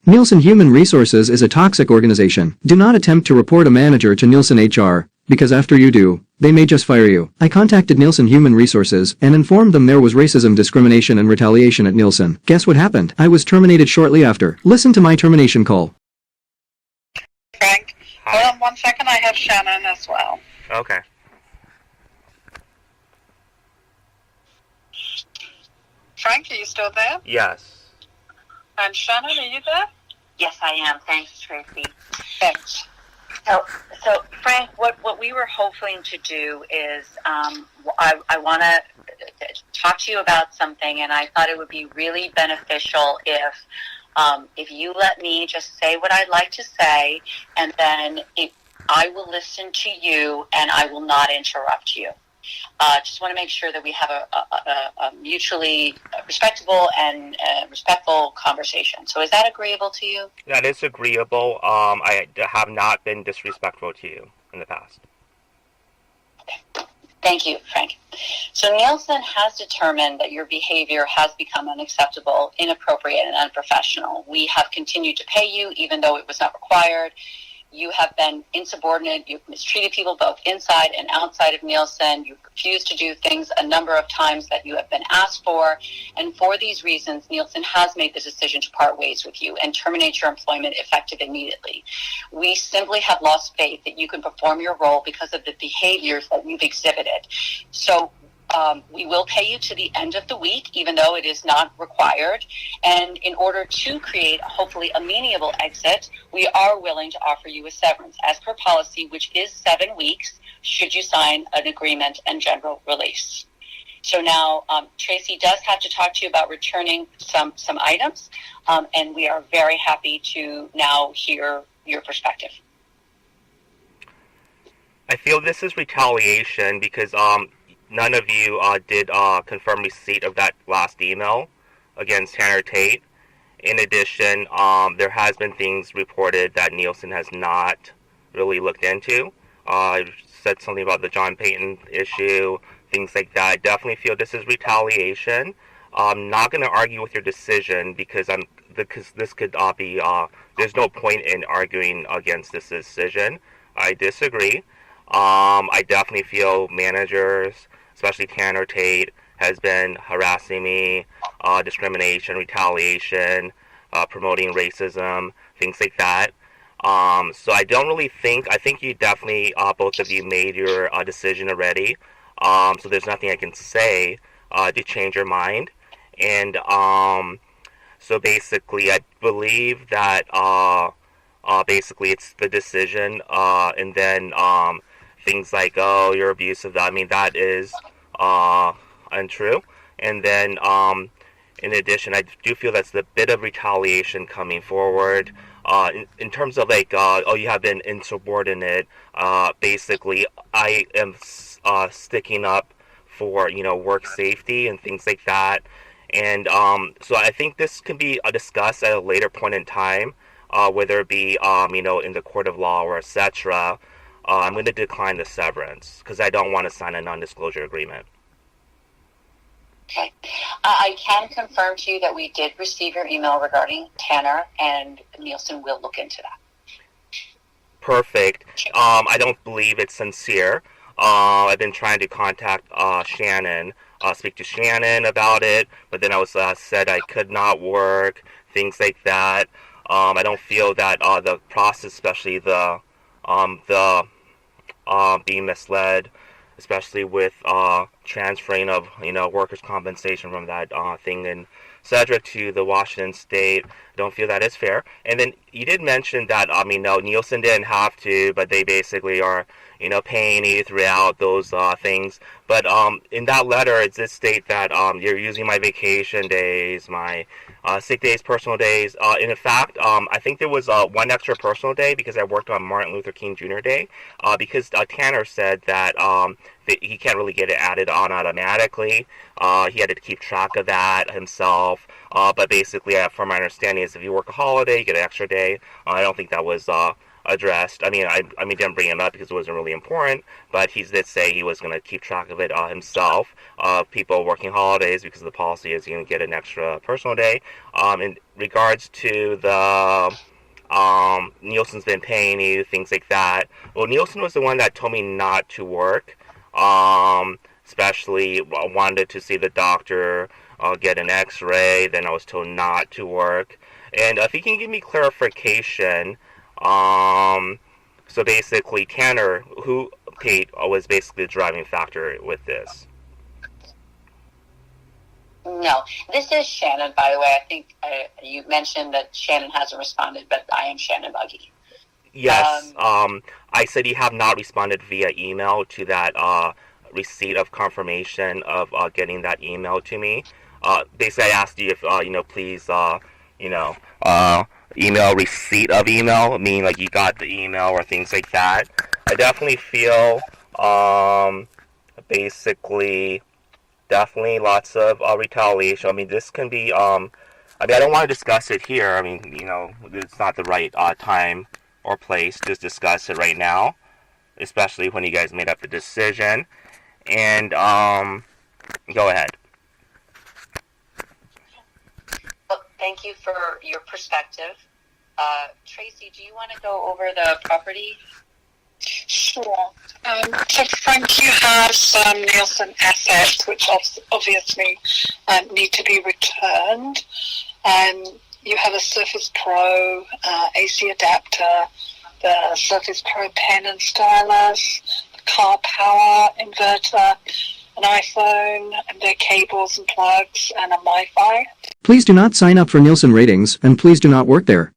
Nielsen Human Resources is a toxic organization. Do not attempt to report a manager to Nielsen HR, because after you do, they may just fire you. I contacted Nielsen Human Resources and informed them there was racism, discrimination, and retaliation at Nielsen. Guess what happened? I was terminated shortly after. Listen to my termination call. Frank, hold on 1 second. I have Shannon as well. Okay. Frank, are you still there? Yes. And Shannon, are you there? Yes, I am. Thanks, Tracy. Thanks. So Frank, what we were hoping to do is I want to talk to you about something, and I thought it would be really beneficial if you let me just say what I'd like to say, and then I will listen to you, and I will not interrupt you. Just want to make sure that we have a mutually respectable and respectful conversation. So is that agreeable to you? That is agreeable. I have not been disrespectful to you in the past. Okay. Thank you, Frank. So Nielsen has determined that your behavior has become unacceptable, inappropriate, and unprofessional. We have continued to pay you even though it was not required. You have been insubordinate. You've mistreated people both inside and outside of Nielsen. You've refused to do things a number of times that you have been asked for. And for these reasons, Nielsen has made the decision to part ways with you and terminate your employment effective immediately. We simply have lost faith that you can perform your role because of the behaviors that you've exhibited. So we will pay you to the end of the week, even though it is not required. And in order to create, hopefully, a amenable exit, we are willing to offer you a severance, as per policy, which is 7 weeks, should you sign an agreement and general release. So now, Tracy does have to talk to you about returning some items, and we are very happy to now hear your perspective. I feel this is retaliation because none of you did confirm receipt of that last email against Tanner Tate. In addition, there has been things reported that Nielsen has not really looked into. I said something about the John Payton issue, things like that. I definitely feel this is retaliation. I'm not going to argue with your decision because this could be, there's no point in arguing against this decision. I disagree. I definitely feel managers, especially Tanner Tate, has been harassing me, discrimination, retaliation, promoting racism, things like that. So I don't really I think you definitely, both of you made your decision already. So there's nothing I can say to change your mind. And so basically I believe that basically it's the decision, and then things like, oh, you're abusive. I mean, that is untrue. And then, in addition, I do feel that's a bit of retaliation coming forward. In terms of like, oh, you have been insubordinate. Basically, I am sticking up for, work safety and things like that. And so I think this can be discussed at a later point in time, whether it be, in the court of law or etc. I'm going to decline the severance because I don't want to sign a non-disclosure agreement. Okay. I can confirm to you that we did receive your email regarding Tanner, and Nielsen will look into that. Perfect. I don't believe it's sincere. I've been trying to contact Shannon, speak to Shannon about it, but then I was said I could not work, things like that. I don't feel that the process, especially the being misled, especially with transferring of workers' compensation from that thing in Cedric to the Washington State. I don't feel that is fair. And then you did mention that no, Nielsen didn't have to, but they basically are paying you throughout those things. But in that letter, it did state that you're using my vacation days, my sick days, personal days. And in fact, I think there was one extra personal day because I worked on Martin Luther King Jr. Day, because Tanner said that he can't really get it added on automatically. He had to keep track of that himself. But basically, from my understanding, is if you work a holiday, you get an extra day. I don't think that was addressed. I mean, didn't bring him up because it wasn't really important, but he did say he was going to keep track of it himself. People working holidays, because the policy is going to get an extra personal day. In regards to the Nielsen's been paying you, things like that. Well, Nielsen was the one that told me not to work. Especially wanted to see the doctor, get an x-ray, then I was told not to work. And if you can give me clarification, so basically Tanner, who paid, was basically the driving factor with this. No, this is Shannon, by the way. I think you mentioned that Shannon hasn't responded, but I am Shannon Buggy. Yes, I said you have not responded via email to that receipt of confirmation of getting that email to me. Basically, I asked you if, please, email receipt of email, meaning like you got the email or things like that. I definitely feel, definitely lots of retaliation. I mean, this can be, I don't want to discuss it here. I mean, it's not the right time or place to discuss it right now, especially when you guys made up the decision. And, go ahead. Well, thank you for your perspective. Tracy, do you want to go over the property? Sure. So Frank, you have some Nielsen assets which obviously need to be returned. You have a Surface Pro AC adapter, the Surface Pro pen and stylus, the car power inverter, an iPhone, and their cables and plugs, and a Wi-Fi. Please do not sign up for Nielsen Ratings, and please do not work there.